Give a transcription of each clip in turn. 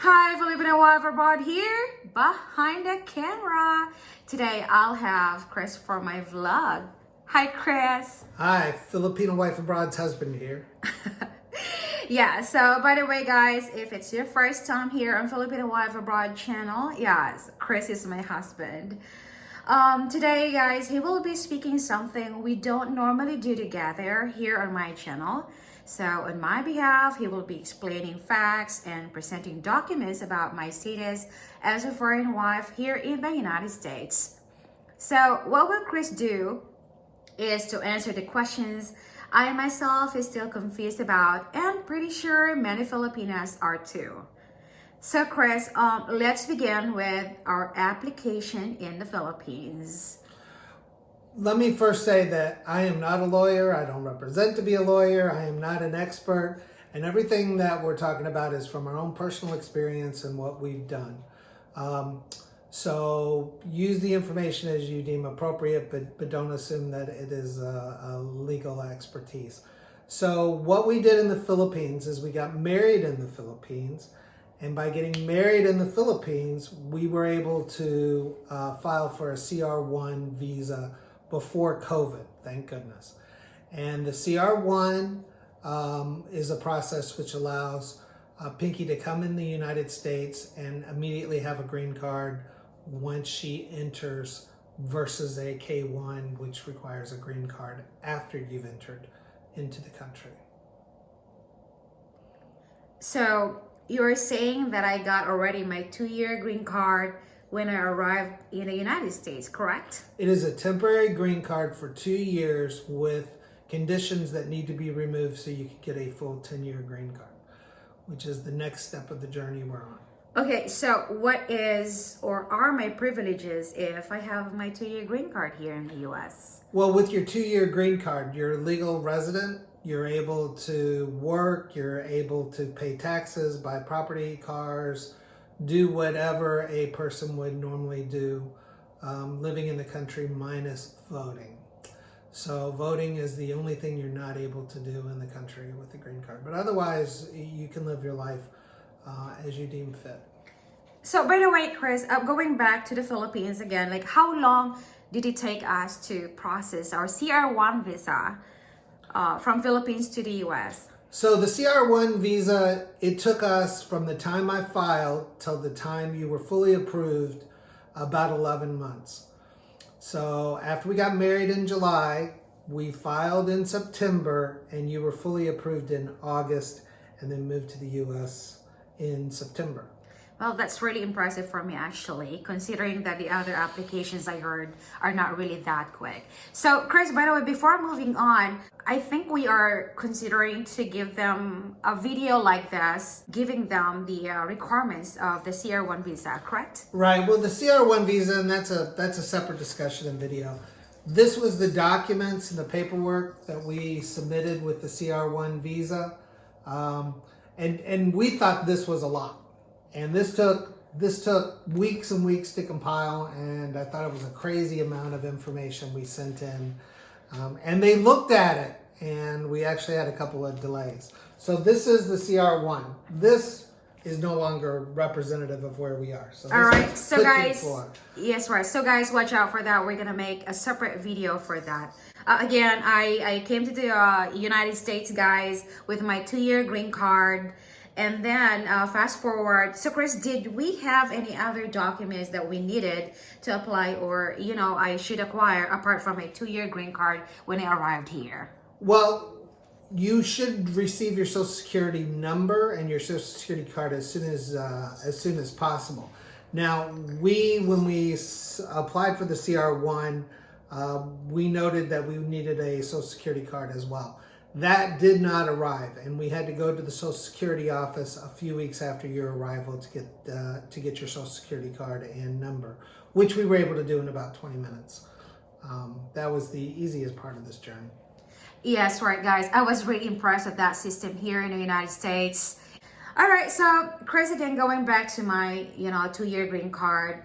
Hi, Filipina wife abroad here behind the camera. Today I'll have Chris for my vlog. Hi, Chris. Hi, Filipina wife abroad's husband here. Yeah, so by the way, guys, if it's your first time here on Filipina wife abroad channel, yes, Chris is my husband. Today, guys, he will be speaking something we don't normally do together here on my channel. So on my behalf, he will be explaining facts and presenting documents about my status as a foreign wife here in the United States. So what will Chris do is to answer the questions I myself is still confused about, and pretty sure many Filipinas are too. So Chris, let's begin with our application in the Philippines. Let me first say that I am not a lawyer. I don't represent to be a lawyer. I am not an expert. And everything that we're talking about is from our own personal experience and what we've done. So use the information as you deem appropriate, but don't assume that it is a legal expertise. So what we did in the Philippines is we got married in the Philippines. And by getting married in the Philippines, we were able to file for a CR1 visa before COVID, thank goodness. And the CR1 is a process which allows Pinky to come in the United States and immediately have a green card once she enters, versus a K1, which requires a green card after you've entered into the country. So you're saying that I got already my 2-year green card when I arrived in the United States, correct? It is a temporary green card for 2 years with conditions that need to be removed so you can get a full 10-year green card, which is the next step of the journey we're on. Okay, so what is or are my privileges if I have my 2-year green card here in the US? Well, with your 2-year green card, you're a legal resident. You're able to work, you're able to pay taxes, buy property, cars, do whatever a person would normally do living in the country minus voting. So voting is the only thing you're not able to do in the country with the green card. But otherwise, you can live your life as you deem fit. So by the way, Chris, going back to the Philippines again, like how long did it take us to process our CR1 visa from Philippines to the US? So the CR1 visa, it took us from the time I filed till the time you were fully approved about 11 months. So after we got married in July, we filed in September and you were fully approved in August and then moved to the US in September. Well, that's really impressive for me actually, considering that the other applications I heard are not really that quick. So Chris, by the way, before moving on, I think we are considering to give them a video like this, giving them the requirements of the CR1 visa, correct? Right, well the CR1 visa, and that's a separate discussion and video. This was the documents and the paperwork that we submitted with the CR1 visa. And we thought this was a lot. And this took weeks and weeks to compile, and I thought it was a crazy amount of information we sent in. And they looked at it, and we actually had a couple of delays. So this is the CR1. This is no longer representative of where we are. So all right, so guys, yes, right. So guys, watch out for that. We're gonna make a separate video for that. Again, I came to the United States, guys, with my 2-year green card. And then fast forward, so Chris, did we have any other documents that we needed to apply or, you know, I should acquire apart from a 2-year green card when I arrived here? Well, you should receive your Social Security number and your Social Security card as soon as possible. Now, when we applied for the CR1, we noted that we needed a Social Security card as well. That did not arrive, and we had to go to the Social Security office a few weeks after your arrival to get your Social Security card and number, which we were able to do in about 20 minutes. That was the easiest part of this journey. Yes, right, guys. I was really impressed with that system here in the United States. All right, so Chris, again, going back to my 2-year green card,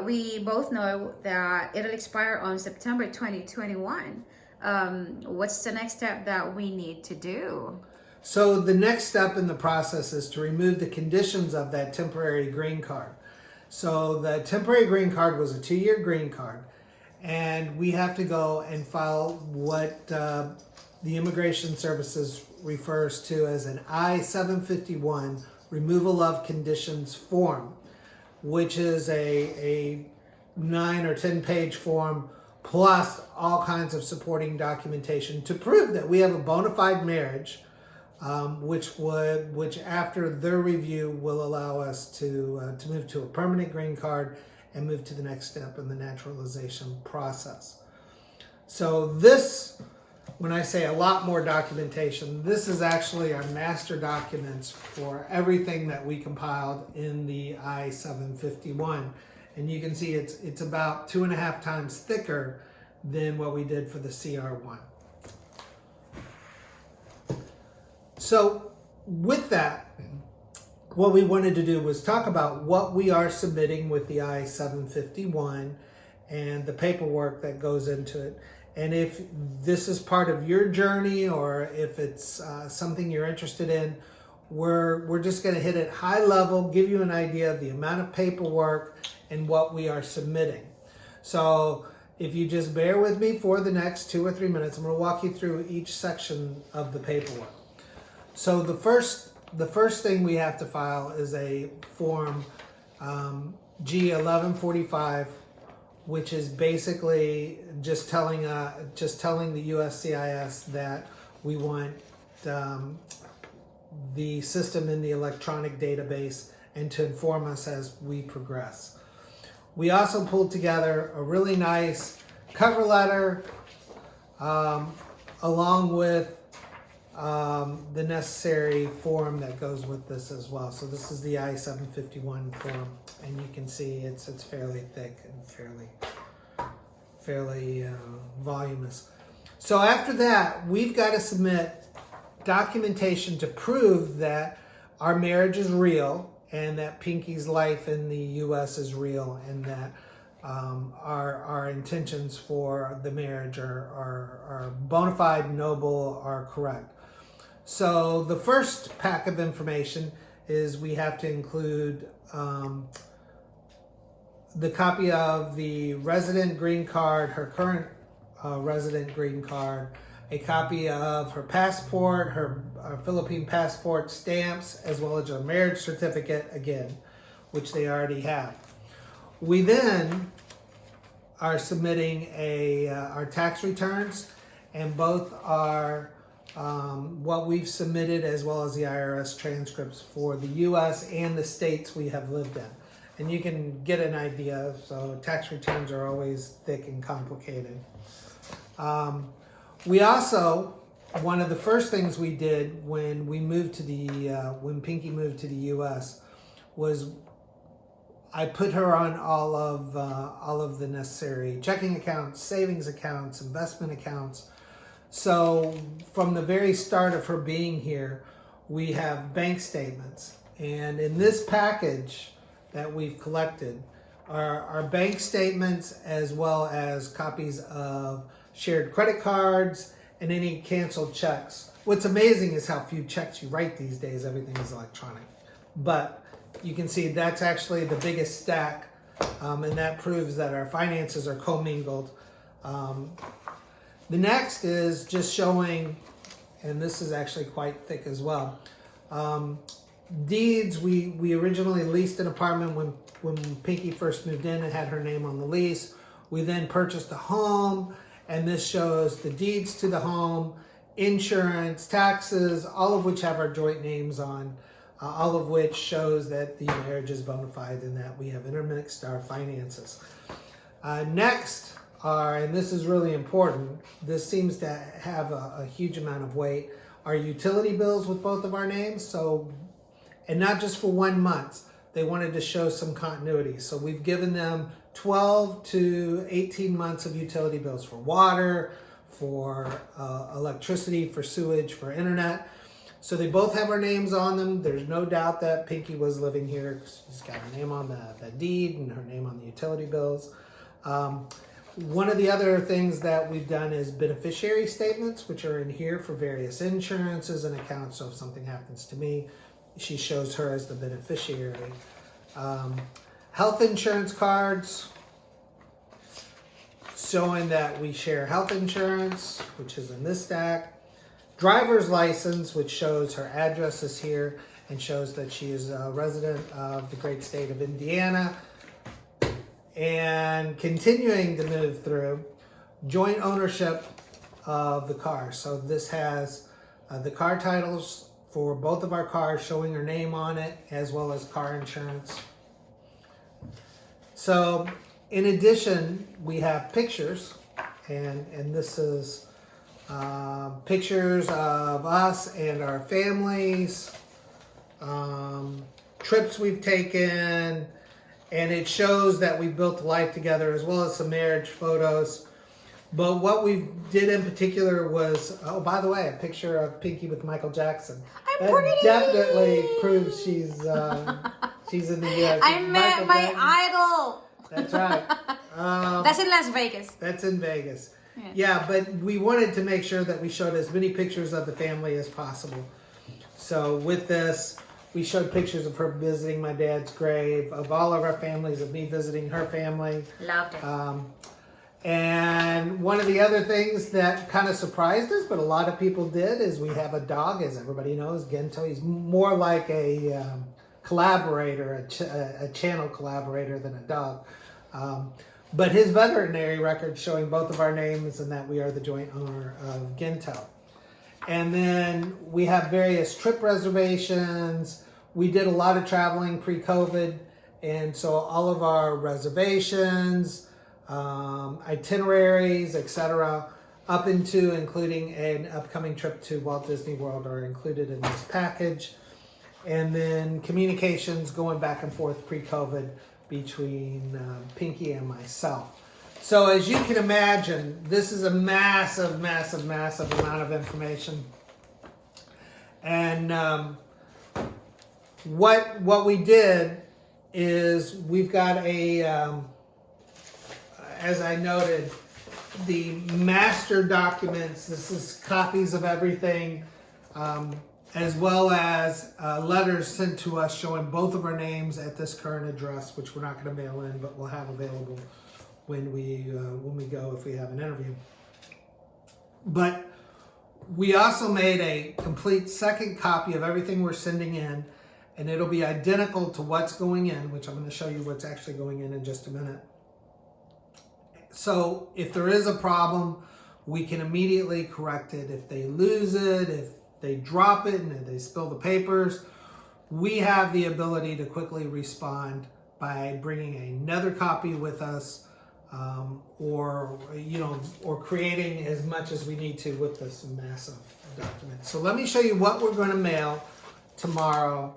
we both know that it'll expire on September 2021. What's the next step that we need to do? So the next step in the process is to remove the conditions of that temporary green card. So the temporary green card was a 2-year green card, and we have to go and file what the Immigration Services refers to as an I-751 removal of conditions form, which is a 9 or 10 page form plus all kinds of supporting documentation to prove that we have a bona fide marriage, which after their review will allow us to move to a permanent green card and move to the next step in the naturalization process. So this, when I say a lot more documentation, this is actually our master documents for everything that we compiled in the I-751. And you can see it's about 2.5 times thicker than what we did for the CR1. So with that, what we wanted to do was talk about what we are submitting with the I-751 and the paperwork that goes into it. And if this is part of your journey or if it's something you're interested in, we're just going to hit it high level, give you an idea of the amount of paperwork and what we are submitting. So if you just bear with me for the next 2 or 3 minutes, I'm going to walk you through each section of the paperwork. So the first thing we have to file is a form G1145, which is basically just telling the USCIS that we want the system in the electronic database and to inform us as we progress. We also pulled together a really nice cover letter along with the necessary form that goes with this as well. So this is the I-751 form, and you can see it's fairly thick and fairly voluminous. So after that, we've got to submit documentation to prove that our marriage is real and that Pinky's life in the U.S. is real, and that our intentions for the marriage are bona fide, noble, are correct. So the first pack of information is we have to include the copy of the resident green card, her current resident green card, a copy of her passport, her Philippine passport stamps, as well as her marriage certificate, again, which they already have. We then are submitting our tax returns, and both are what we've submitted as well as the IRS transcripts for the U.S. and the states we have lived in. And you can get an idea, so tax returns are always thick and complicated. We also, one of the first things we did when we moved to when Pinky moved to the U.S. was I put her on all of the necessary checking accounts, savings accounts, investment accounts. So from the very start of her being here, we have bank statements. And in this package that we've collected are bank statements as well as copies of shared credit cards and any canceled checks. What's amazing is how few checks you write these days. Everything is electronic. But you can see that's actually the biggest stack, and that proves that our finances are commingled. The next is just showing, and this is actually quite thick as well, deeds. We originally leased an apartment when Pinky first moved in and had her name on the lease. We then purchased a home, and this shows the deeds to the home, insurance, taxes, all of which have our joint names on, all of which shows that the marriage is bona fide and that we have intermixed our finances. Next are, and this is really important, this seems to have a huge amount of weight, our utility bills with both of our names. So, and not just for 1 month, they wanted to show some continuity. So we've given them 12 to 18 months of utility bills for water, for electricity, for sewage, for internet. So they both have our names on them. There's no doubt that Pinky was living here. She's got her name on the deed and her name on the utility bills. One of the other things that we've done is beneficiary statements, which are in here for various insurances and accounts. So if something happens to me, she shows her as the beneficiary. Health insurance cards showing that we share health insurance, which is in this stack. Driver's license, which shows her address is here and shows that she is a resident of the great state of Indiana. And continuing to move through, joint ownership of the car. So this has the car titles for both of our cars showing her name on it, as well as car insurance. So in addition, we have pictures, and this is pictures of us and our families, trips we've taken, and it shows that we built life together, as well as some marriage photos. But what we did in particular was, oh, by the way, a picture of Pinky with Michael Jackson. I'm pretty. Definitely proves she's in the U.S. I met my idol. That's right. That's in Las Vegas. That's in Vegas. Yeah, but we wanted to make sure that we showed as many pictures of the family as possible. So with this, we showed pictures of her visiting my dad's grave, of all of our families, of me visiting her family. Loved it. And one of the other things that kind of surprised us, but a lot of people did, is we have a dog, as everybody knows, Ginto. He's more like a collaborator, a channel collaborator than a dog. But his veterinary record showing both of our names and that we are the joint owner of Ginto. And then we have various trip reservations. We did a lot of traveling pre-COVID, and so all of our reservations, itineraries, etc., up into including an upcoming trip to Walt Disney World are included in this package. And then communications going back and forth pre-COVID between Pinky and myself. So as you can imagine, this is a massive, massive, massive amount of information. And what we did is we've got a, as I noted, the master documents. This is copies of everything, as well as letters sent to us showing both of our names at this current address, which we're not going to mail in, but we'll have available when we go, if we have an interview. But we also made a complete second copy of everything we're sending in, and it'll be identical to what's going in, which I'm going to show you what's actually going in just a minute. So if there is a problem, we can immediately correct it. If they lose it, if they drop it and they spill the papers, we have the ability to quickly respond by bringing another copy with us, or creating as much as we need to with this massive document. So let me show you what we're going to mail tomorrow.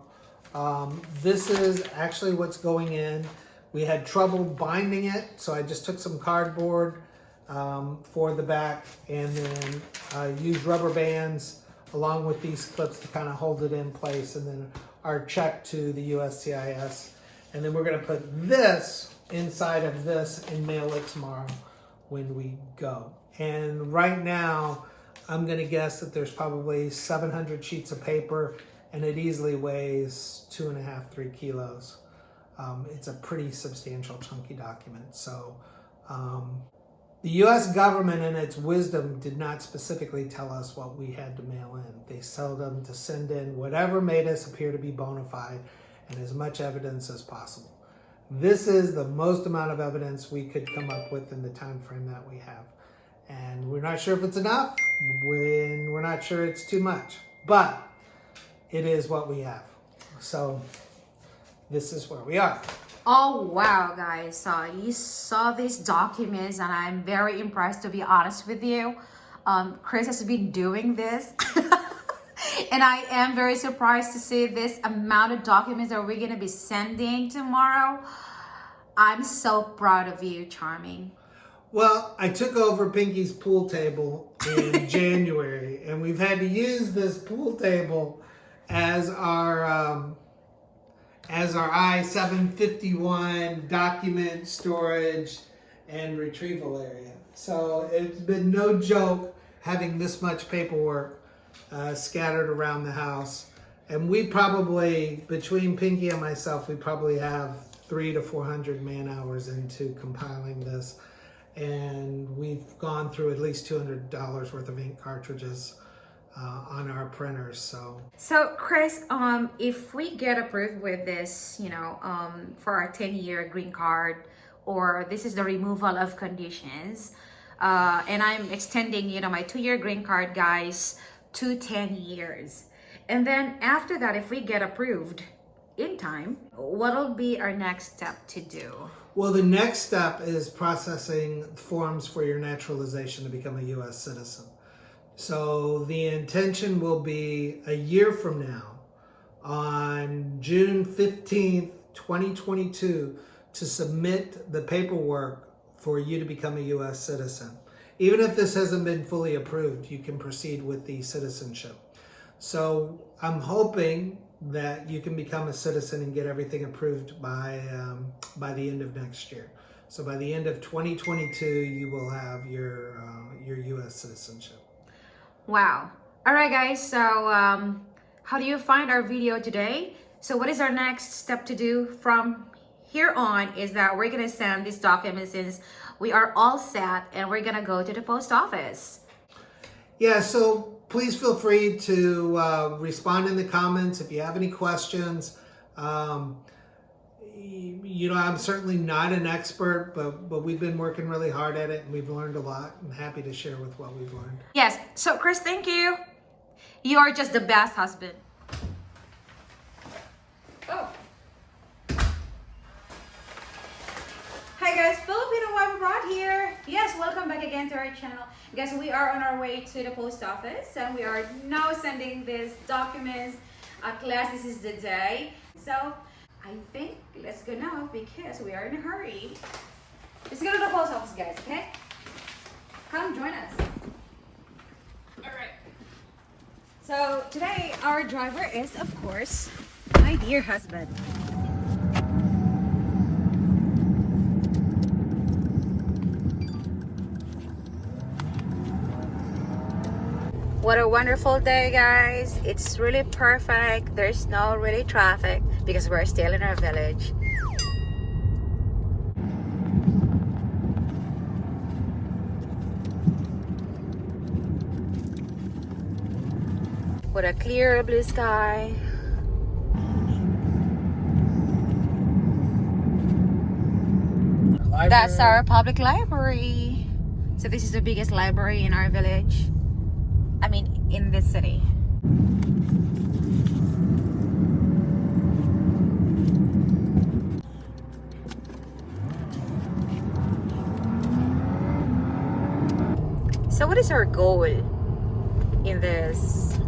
This is actually what's going in. We had trouble binding it, so I just took some cardboard for the back, and then used rubber bands along with these clips to kind of hold it in place, and then our check to the USCIS. And then we're going to put this inside of this and mail it tomorrow when we go. And right now, I'm going to guess that there's probably 700 sheets of paper, and it easily weighs 2.5, 3 kilos. It's a pretty substantial, chunky document. So the U.S. government, in its wisdom, did not specifically tell us what we had to mail in. They told them to send in whatever made us appear to be bona fide and as much evidence as possible. This is the most amount of evidence we could come up with in the time frame that we have. And we're not sure if it's enough, when we're not sure it's too much, but it is what we have. So this is where we are. Oh wow, guys, so you saw these documents and I'm very impressed, to be honest with you. Chris has been doing this and I am very surprised to see this amount of documents that we're going to be sending tomorrow. I'm so proud of you, Charming. Well, I took over Pinky's pool table in January, and we've had to use this pool table as our I-751 document storage and retrieval area. So it's been no joke having this much paperwork scattered around the house. And we probably, between Pinky and myself, we probably have 300 to 400 man hours into compiling this. And we've gone through at least $200 worth of ink cartridges on our printers. So Chris, if we get approved with this, for our 10-year green card, or this is the removal of conditions, and I'm extending, my 2-year green card, guys, to 10 years. And then after that, if we get approved in time, what'll be our next step to do? Well, the next step is processing forms for your naturalization to become a U.S. citizen. So the intention will be a year from now, on June 15th, 2022, to submit the paperwork for you to become a U.S. citizen. Even if this hasn't been fully approved, you can proceed with the citizenship. So I'm hoping that you can become a citizen and get everything approved by the end of next year. So by the end of 2022, you will have your U.S. citizenship. Wow. All right, guys. So how do you find our video today? So what is our next step to do from here on is that we're going to send these documents since we are all set, and we're going to go to the post office. Yeah, so please feel free to respond in the comments if you have any questions. I'm certainly not an expert, but we've been working really hard at it, and we've learned a lot. I'm happy to share with what we've learned. Yes. So Chris, thank you. You are just the best husband. Oh. Hi guys, Filipina wife abroad here. Yes, welcome back again to our channel. Guys, we are on our way to the post office, and we are now sending these documents. At last, this is the day. So I think let's go now because we are in a hurry. Let's go to the post office, guys, okay? Come join us. All right. So today our driver is, of course, my dear husband. What a wonderful day, guys. It's really perfect. There's no really traffic because we're still in our village. What a clear blue sky. Library. That's our public library. So this is the biggest library in our village. I mean, in this city. So what is our goal in this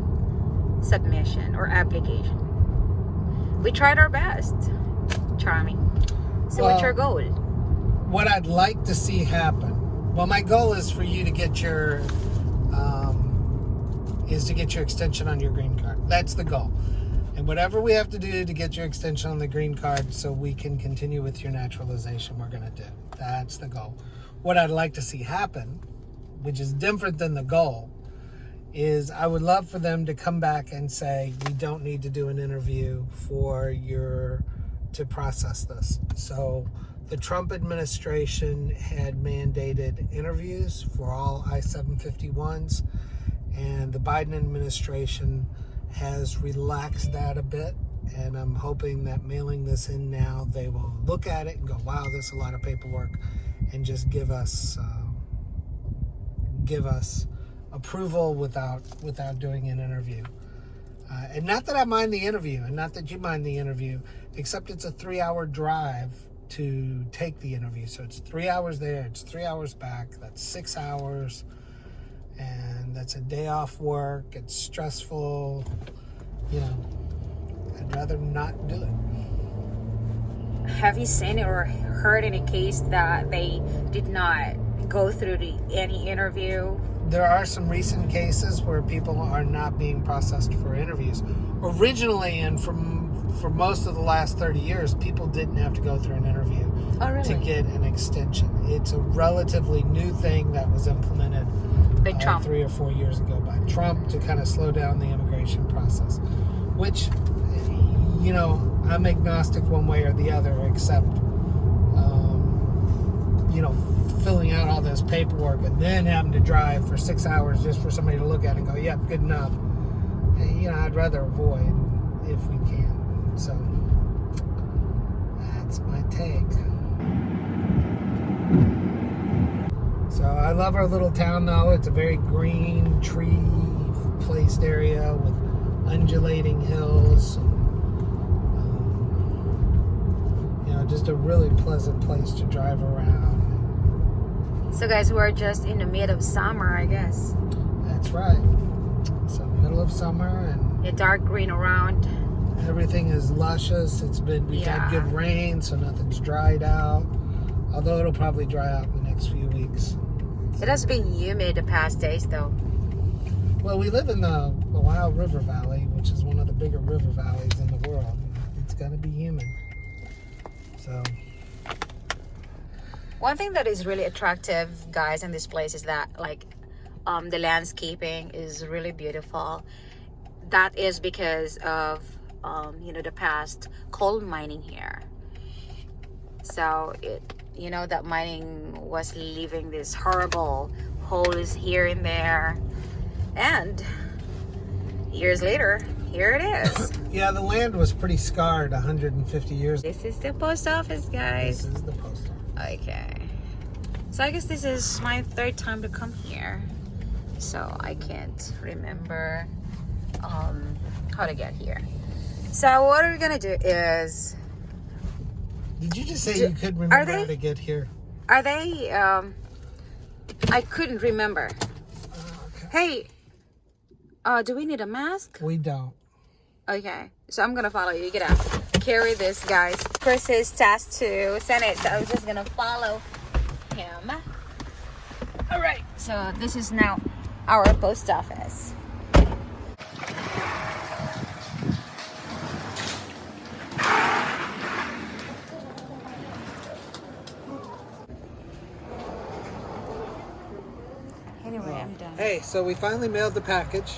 submission or application? We tried our best, Charming. So what's your goal? What I'd like to see happen, well, my goal is for you to get your extension on your green card. That's the goal. And whatever we have to do to get your extension on the green card so we can continue with your naturalization, we're going to do. That's the goal. What I'd like to see happen, which is different than the goal, is I would love for them to come back and say, we don't need to do an interview to process this. So the Trump administration had mandated interviews for all I-751s, and the Biden administration has relaxed that a bit, and I'm hoping that mailing this in now, they will look at it and go, wow, this is a lot of paperwork, and just give us approval without doing an interview. And not that I mind the interview, and not that you mind the interview, except it's a 3-hour drive to take the interview. So it's 3 hours there, it's 3 hours back, that's 6 hours. And that's a day off work. It's stressful. I'd rather not do it. Have you seen or heard any case that they did not go through any interview there are some recent cases where people are not being processed for interviews. Originally, and for most of the last 30 years, people didn't have to go through an interview to get an extension. It's a relatively new thing that was implemented 3 or 4 years ago by Trump to kind of slow down the immigration process, which, you know, I'm agnostic one way or the other, except, you know, filling out all this paperwork and then having to drive for 6 hours just for somebody to look at and go, yep, good enough. You know, I'd rather avoid if we can. So that's my take. So I love our little town, though. It's a very green, tree-placed area with undulating hills. You know, just a really pleasant place to drive around. So guys, we're just in the mid of summer, I guess. That's right. So middle of summer, and The dark green around. everything is luscious. We've had good rain, so nothing's dried out. Although it'll probably dry out in the next few weeks. It has been humid the past days, though. Well, we live in the Ohio River Valley, which is one of the bigger river valleys in the world. It's gonna be humid. So. One thing that is really attractive, guys, in this place is that, like, the landscaping is really beautiful. That is because of, you know, the past coal mining here. So you know, that mining was leaving these horrible holes here and there, and years later, here it is. Yeah, the land was pretty scarred 150 years ago. This is the post office, guys. This is the post office. Okay. So I guess this is my third time to come here. So I can't remember how to get here. So what we're gonna do is... Did you just say you couldn't remember how to get here? Are they... I couldn't remember. Okay. Hey, do we need a mask? We don't. Okay, so I'm gonna follow you. You're gonna carry this, guys. Chris is tasked to send it, so I'm just gonna follow him. All right, so this is now our post office. Anyway, I'm done. Hey, so we finally mailed the package.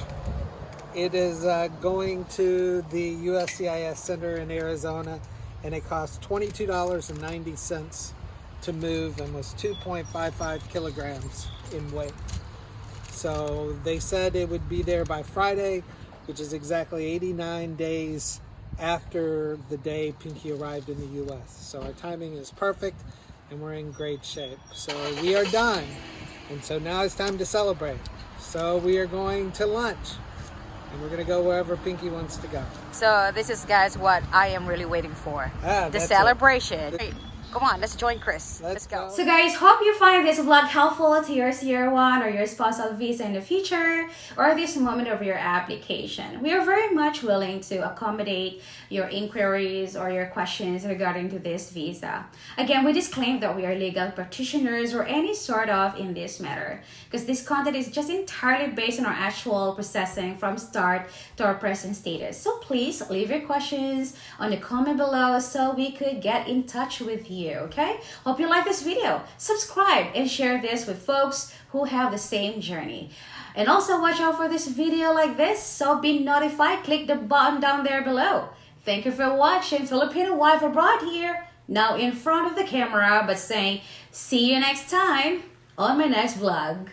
It is going to the USCIS Center in Arizona, and it costs $22.90 to move and was 2.55 kilograms in weight. So they said it would be there by Friday, which is exactly 89 days after the day Pinky arrived in the U.S. So our timing is perfect, and we're in great shape. So we are done, and so now it's time to celebrate. So we are going to lunch, and we're going to go wherever Pinky wants to go. So this is, guys, what I am really waiting for. The celebration. Come on, let's join Chris. Let's go. So guys, hope you find this vlog helpful to your Sierra 1 or your spousal visa in the future, or this moment of your application. We are very much willing to accommodate your inquiries or your questions regarding to this visa. Again, we disclaim that we are legal practitioners or any sort of in this matter, because this content is just entirely based on our actual processing from start to our present status. So please leave your questions on the comment below so we could get in touch with you. Okay, hope you like this video. Subscribe and share this with folks who have the same journey, and also watch out for this video like this, so be notified. Click the button down there below. Thank you for watching. Filipina wife abroad here, now in front of the camera, but saying see you next time on my next vlog.